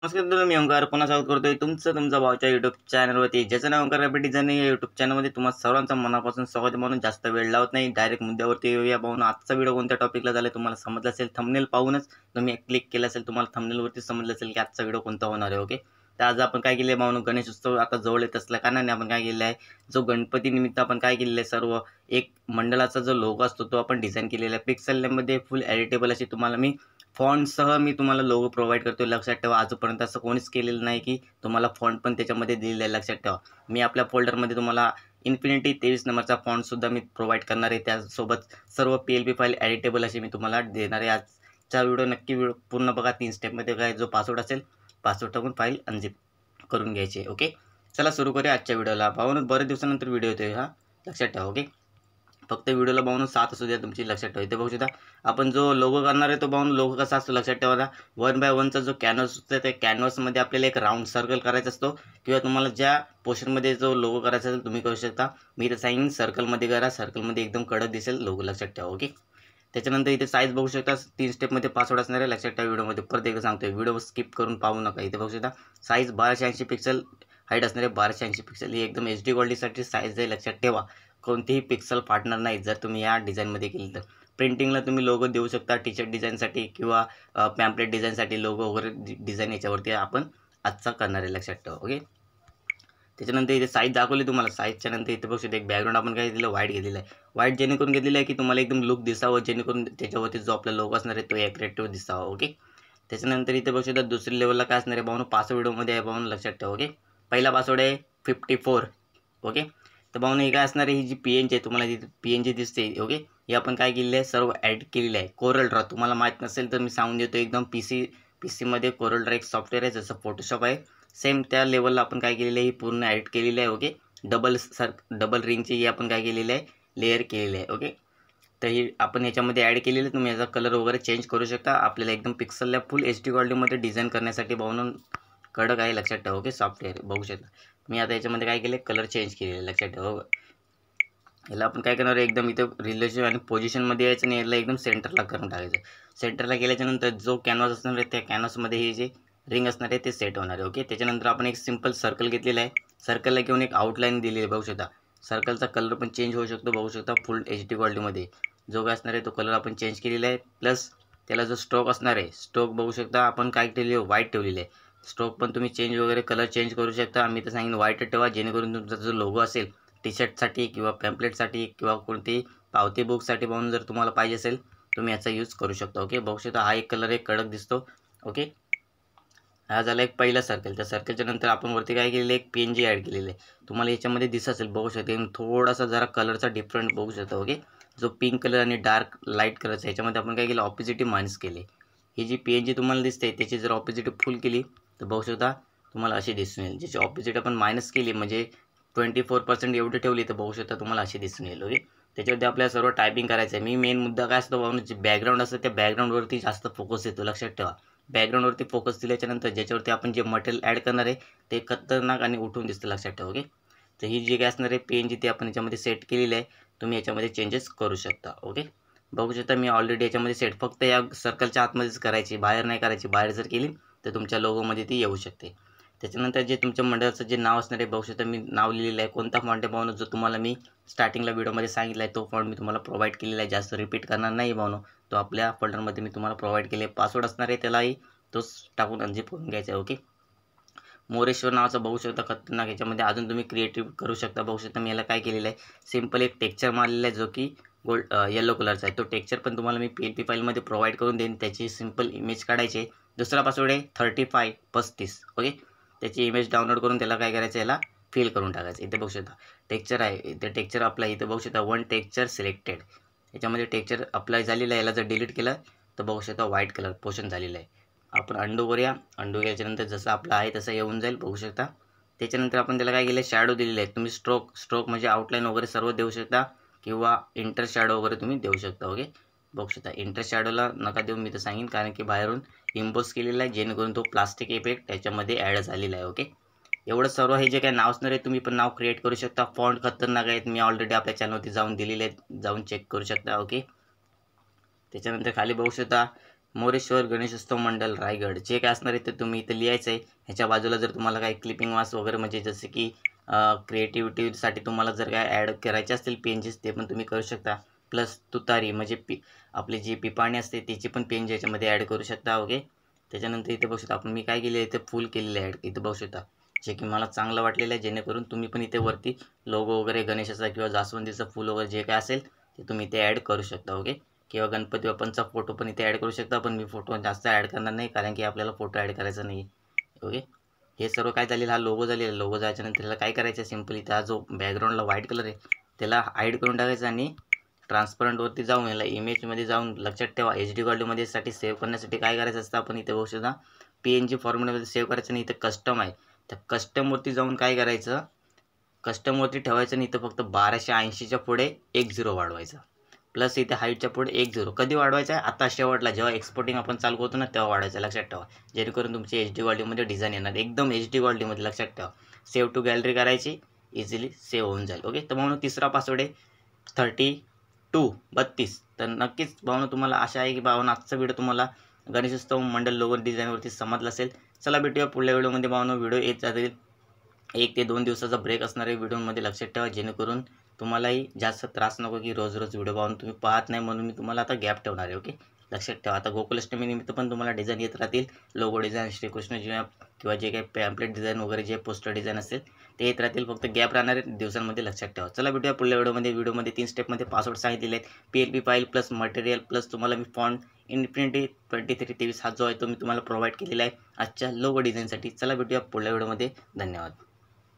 नमस्कार मित्रांनो, मी ओंकार पुन्हा स्वागत करतोय तुमचा भाऊच्या युट्यूब चॅनलवरती, ज्याचं नाव ओंकार ग्राफिक डिझायनिंग या युट्यूब चॅनलमध्ये तुम्हाला सर्वांचं मनापासून स्वागत. म्हणून जास्त वेळ लावत नाही, डायरेक्ट मुद्द्यावरती येऊया. पाहून आजचा व्हिडिओ कोणत्या टॉपिकला झाला तुम्हाला समजलं असेल. थंबनेल पाहूनच तुम्ही क्लिक केलं असेल, तुम्हाला थंबनेलवरती समजलं असेल की आजचा व्हिडिओ कोणता होणार आहे. ओके, तर आज आपण काय केले पाहून, गणेश उत्सव आता जवळ येत असल्या कारणाने आपण काय केलेलं आहे, जो गणपती निमित्त आपण काय केलेलं आहे, सर्व एक मंडळाचा जो लोगो असतो तो आपण डिझाईन केलेला आहे. पिक्सेलमध्ये फुल एडिटेबल अशी तुम्हाला मी फॉन्टसह मी तुम्हाला लोगो प्रोव्हाइड करतो. लक्षात ठेवा, आजपर्यंत असं कोणीच केलेलं नाही की तुम्हाला फॉन्ट पण त्याच्यामध्ये दिलेला आहे. लक्षात ठेवा, मी आपल्या फोल्डरमध्ये तुम्हाला इन्फिनिटी 23 नंबरचा फॉन्टसुद्धा मी प्रोव्हाइड करणार आहे. त्यासोबत सर्व PLP फाईल एडिटेबल अशी मी तुम्हाला देणार आहे. आजचा व्हिडिओ नक्की पूर्ण बघा. 3 स्टेपमध्ये काय, जो पासवर्ड असेल पासवर्ड टाकून फाईल अनझिप करून घ्यायची. ओके, चला सुरू करूया आजच्या व्हिडिओला. पाहून बरेच दिवसानंतर व्हिडिओ येतोय हा, लक्षात ठेवा. ओके, फक्त व्हिडिओला पाहून 7 असू द्या तुमची, लक्षात ठेवा. इथे बघू शकता आपण जो लोगो करणार आहे तो पाहून लोगो कसा असतो लक्षात ठेवा. 1x1चा जो कॅनव्हास असतो त्या कॅनव्हासमध्ये आपल्याला एक राऊंड सर्कल करायचा असतो, किंवा तुम्हाला ज्या पोर्शनमध्ये जो लोगो करायचा असेल तुम्ही करू शकता. मी इथे सांगेन सर्कलमध्ये करा, सर्कलमध्ये एकदम कडक दिसेल लोगो, लक्षात ठेवा. ओके, त्याच्यानंतर इथे साईज बघू शकता. 3 स्टेपमध्ये पासवर्ड असणार आहे, लक्षात ठेवा. व्हिडिओमध्ये परत एकदा सांगतोय, व्हिडिओ स्किप करून पाहू नका. इथे बघू शकता साईज 1280 पिक्सल हाईट असणार आहे. 1280 पिक्सल ही एकदम HD क्वालिटीसाठी साईज आहे, लक्षात ठेवा. कोणतीही पिक्सल फाटणार नाही जर तुम्ही या डिझाईनमध्ये केली तर. प्रिंटिंगला तुम्ही लोगो देऊ शकता, टी शर्ट डिझाईनसाठी किंवा पॅम्पलेट डिझाईनसाठी लोगो वगैरे डिझाईन याच्यावरती आपण आजचा करणार आहे, लक्षात ठेवा. ओके, त्याच्यानंतर इथे साईज दाखवली तुम्हाला. साईजच्या नंतर इथे बघू एक बॅकग्राऊंड आपण काय दिलं, व्हाईट घेतलेलं आहे. व्हाईट जेणेकरून घेतलेलं आहे की तुम्हाला एकदम लुक दिसावं, जेणेकरून त्याच्यावरती जो आपला लोगो असणार आहे तो अट्रॅक्टिव्ह दिसावा. ओके, त्याच्यानंतर इथे बघू शकता दुसरी लेवलला काय असणार आहे पाहून, पासवर्ड व्हिडिओमध्ये आहे पाहून, लक्षात ठेवा. ओके, पहिला पासवर्ड आहे 54. ओके, तर पाहून हे काय असणार आहे, ही जी PNG आहे तुम्हाला PNG दिसते. ओके, हे आपण काय केलेलं आहे, सर्व ॲड केलेलं आहे. कोरल ड्रॉ तुम्हाला माहीत नसेल तर मी सांगून देतो. एकदम PC मध्ये कोरल ड्रॉ एक सॉफ्टवेअर आहे, जसं फोटोशॉप आहे सेम त्या लेवलला आपण काय केलेलं आहे, ही पूर्ण ॲड केलेली आहे. ओके, डबल रिंगची ही आपण काय केलेली आहे, लेअर केलेली आहे. ओके, तर ही आपण याच्यामध्ये ॲड केलेली आहे. तुम्ही याचा कलर वगैरे चेंज करू शकता. आपल्याला एकदम पिक्सलला फुल HD क्वालिटीमध्ये डिझाईन करण्यासाठी बनवून कडक आहे, लक्षात ठेवा. ओके, सॉफ्टवेअर बघू शकता. मी आता याच्यामध्ये काय केलं, कलर चेंज केलेले, लक्षात ठेवा. याला आपण काय करणार आहे, एकदम इथं रिलेशन आणि पोझिशनमध्ये यायचं आणि याला एकदम सेंटरला करून टाकायचं. सेंटरला केल्याच्यानंतर जो कॅनव्हास असणार आहे त्या कॅनव्हासमध्ये हे जे रिंग असणार आहे ते सेट होणार आहे. ओके, त्याच्यानंतर आपण एक सिंपल सर्कल घेतलेला आहे. सर्कलला घेऊन एक आउटलाईन दिलेली आहे, बघू शकता. सर्कलचा कलर पण चेंज होऊ शकतो, बघू शकता. फुल HD क्वालिटीमध्ये जो काय असणार आहे तो कलर आपण चेंज केलेला आहे. प्लस त्याला जो स्ट्रोक असणार आहे, स्ट्रोक बघू शकता आपण काय ठेवली आहे, व्हाईट ठेवलेली आहे. स्ट्रोक पण तुम्ही चेंज वगैरे कलर चेंज करू शकता. आम्ही तर सांगितलं व्हाईट ठेवा, जेणेकरून तुमचा जो लोगो असेल टी शर्टसाठी किंवा पॅम्पलेटसाठी किंवा कोणती पावती बुकसाठी म्हणून जर तुम्हाला पाहिजे असेल तुम्ही याचा यूज करू शकता. ओके, बघू शकता हा एक कलर एक कडक दिसतो. ओके, हा झाला एक पहिला सर्कल. त्या सर्कलच्या नंतर आपण वरती काय केलेलं आहे, एक PNG ॲड केलेलं आहे. तुम्हाला याच्यामध्ये दिसत असेल, बघू शकता. थोडासा जरा कलरचा डिफरंट बघू शकता. ओके, जो पिंक कलर आणि डार्क लाईट कलरचा ह्याच्यामध्ये आपण काय केलं, ऑपोजिटिव्ह मायनस केले. ही जी PNG तुम्हाला दिसते त्याची जर ऑपोजिटिव्ह फुल केली तर बघू शकता तुम्हाला अशी दिसून येईल. ज्याची ऑपोजिट आपण मायनस केली म्हणजे 24% एवढी ठेवली तर बघू शकता तुम्हाला अशी दिसून येईल. ओके, त्याच्यावरती आपल्याला सर्व टायपिंग करायचं आहे. मी मेन मुद्दा काय असतो बाबा, जे बॅकग्राऊंड असतं त्या बॅकग्राऊंडवरती जास्त फोकस देतो, लक्षात ठेवा. बॅकग्राऊंडवरती फोकस दिल्याच्यानंतर ज्याच्यावरती आपण जे मटेरियल ॲड करणार आहे ते खतरनाक आणि उठून दिसतं, लक्षात ठेवा. ओके, तर ही जी काय असणार आहे PNG ती आपण याच्यामध्ये सेट केलेली आहे. तुम्ही याच्यामध्ये चेंजेस करू शकता. ओके, बघू शकता मी ऑलरेडी याच्यामध्ये सेट फक्त या सर्कलच्या आतमध्येच करायची, बाहेर नाही करायची. बाहेर जर केली तर तुमच्या लोगोमध्ये ती येऊ शकते. त्याच्यानंतर जे तुमच्या मंडळाचं जे नाव असणार आहे, बघू शकता मी नाव लिहिलेलं आहे. कोणता फॉन्ट आहे पाहून, जो तुम्हाला मी स्टार्टिंगला व्हिडिओमध्ये सांगितलं आहे तो फॉन्ट मी तुम्हाला प्रोव्हाइड केलेला आहे. जास्त रिपीट करणार नाही पाहून, तो आपल्या फोल्डरमध्ये मी तुम्हाला प्रोव्हाइड केले. पासवर्ड असणार आहे त्यालाही तोच टाकून अनझिप करून घ्यायचा आहे. ओके, मोरेश्वर नावाचा बघू शकता खतरनाक. याच्यामध्ये अजून तुम्ही क्रिएटिव्ह करू शकता. बघू शकता मी याला काय केलेलं आहे, सिम्पल एक टेक्स्चर मारलेला आहे जो की येलो कलरचा आहे. तो टेक्स्चर पण तुम्हाला मी PLP फाईलमध्ये प्रोव्हाइड करून देईन. त्याची सिम्पल इमेज काढायची. दुसरा पासवर्ड आहे 3535. ओके, त्याची इमेज डाउनलोड करून त्याला काय करायचं, याला फिल करून टाकायचं. इथे बघू शकता टेक्स्चर आहे, इथे टेक्स्चर अप्लाय. इथे बघू शकता वन टेक्स्चर सिलेक्टेड. याच्यामध्ये टेक्स्चर अप्लाय झालेलं आहे. याला जर डिलीट केलं तर बघू शकता व्हाईट कलर पोर्शन झालेलं आहे. आपण अंडू करूया. अंडू केल्याच्यानंतर जसं आपलं आहे तसं येऊन जाईल, बघू शकता. त्याच्यानंतर आपण त्याला काय केलं, शॅडो दिलेले आहेत. तुम्ही स्ट्रोक म्हणजे आउटलाईन वगैरे सर्व देऊ शकता किंवा इंटर शॅडो वगैरे तुम्ही देऊ शकता. ओके, बघू शकता. इंटर शॅडोला नका देऊ, मी तर सांगेन, कारण की बाहेरून इम्पोज केलेला आहे जेणेकरून तो प्लास्टिक इफेक्ट त्याच्यामध्ये ॲड झालेला आहे. ओके, एवढं सर्व हे जे काही नाव असणार आहे तुम्ही पण नाव क्रिएट करू शकता. फॉन्ट खतरनाक आहेत, मी ऑलरेडी आपल्या चॅनलवरती जाऊन दिलेले आहेत, जाऊन चेक करू शकता. ओके, त्याच्यानंतर खाली बघू शकता मोरेश्वर गणेशोत्सव मंडळ रायगड जे काय असणार आहे ते तुम्ही इथे लिहायचं आहे. ह्याच्या बाजूला जर तुम्हाला काही क्लिपिंग वास वगैरे म्हणजे जसे की क्रिएटिव्हिटीसाठी तुम्हाला जर काय ॲड करायचे असतील पेजेस ते पण तुम्ही करू शकता. प्लस तुतारी म्हणजे आपली जी पिपाणी असते त्याची पण पेज याच्यामध्ये ॲड करू शकता. ओके, त्याच्यानंतर इथे बघू शकता आपण मी काय केले आहे इथे फुल केलेले ॲड इथे बघू शकता, जे की मला चांगलं वाटलेलं आहे. जेणेकरून तुम्ही पण इथे वरती लोगो वगैरे गणेशाचा किंवा जास्वंदीचं फूल वगैरे जे काय असेल ते तुम्ही इथे ॲड करू शकता. ओके, किंवा गणपती बाप्पांचा फोटो पण इथे ॲड करू शकता. पण मी फोटो जास्त ॲड करणार नाही कारण की आपल्याला फोटो ॲड करायचा नाही. ओके, हे सर्व काय झालेलं, हा लोगो झालेला. लोगो जायच्यानंतर त्याला काय करायचं आहे, सिम्पली त्या जो बॅकग्राऊंडला व्हाईट कलर आहे त्याला हाईड करून टाकायचं आणि ट्रान्सपरंटवरती जाऊन याला इमेजमध्ये जाऊन लक्षात ठेवा HD क्वालिटीमध्ये साठी सेव्ह करण्यासाठी काय करायचं असतं, आपण इथे बघू शकता PNG फॉर्मॅटमध्ये सेव्ह करायचं आणि इथे कस्टम आहे. त्या कस्टमवरती जाऊन काय करायचं, कस्टमवरती ठेवायचं आणि इथं फक्त 1280च्या पुढे 10 वाढवायचं. प्लस इथे हाईटच्या पुढे 10 कधी वाढवायचं आहे, आता शेवटला जेव्हा एक्सपोर्टिंग आपण चालू करतो ना तेव्हा वाढवायचं. लक्षात ठेवा, जेणेकरून तुमची HD क्वालिटीमध्ये डिझाईन येणार एकदम HD क्वालिटीमध्ये. लक्षात ठेवा, सेव्ह टू गॅलरी करायची, इझिली सेव्ह होऊन जाईल. ओके, तर म्हणून तिसरा पासवर्ड आहे 32. तर नक्कीच भावना तुम्हाला आशा आहे की भावना आजचा व्हिडिओ तुम्हाला गणेशोत्सव मंडळ लोगो डिझाईनवरती समजला असेल. चला भेटूया पुढल्या व्हिडिओमध्ये. भावना व्हिडिओ येत जातील, 1 ते 2 दिवसाचा ब्रेक असणार आहे व्हिडिओमध्ये. लक्षात ठेवा, जेणेकरून तुम्हालाही जास्त त्रास नको की रोज रोज व्हिडिओ पाहून तुम्ही पाहत नाही, म्हणून मी तुम्हाला आता गॅप ठेवणार आहे. ओके, लक्षात ठेवा. आता गोकुलाष्टमी निमित्त पण तुम्हाला डिझाईन येत राहतील, लोगो डिझाईन, श्रीकृष्ण किंवा जे काही पॅम्पलेट डिझाईन वगैरे जे पोस्टर डिझाईन असेल ते येत राहतील. फक्त गॅप राहणार आहे दिवसांमध्ये. लक्षात ठेवा. चला भेटूया पुढल्या व्हिडिओमध्ये. 3 स्टेपमध्ये पासवर्ड सांगितलेले आहेत. PLP file plus material plus तुम्हाला मी फॉन्ट इन्फिनिटी 2323 हा जो आहे तो मी तुम्हाला प्रोव्हाइड केलेला आहे आजच्या लोगो डिझाईनसाठी. चला भेटूया पुढल्या व्हिडिओमध्ये. धन्यवाद.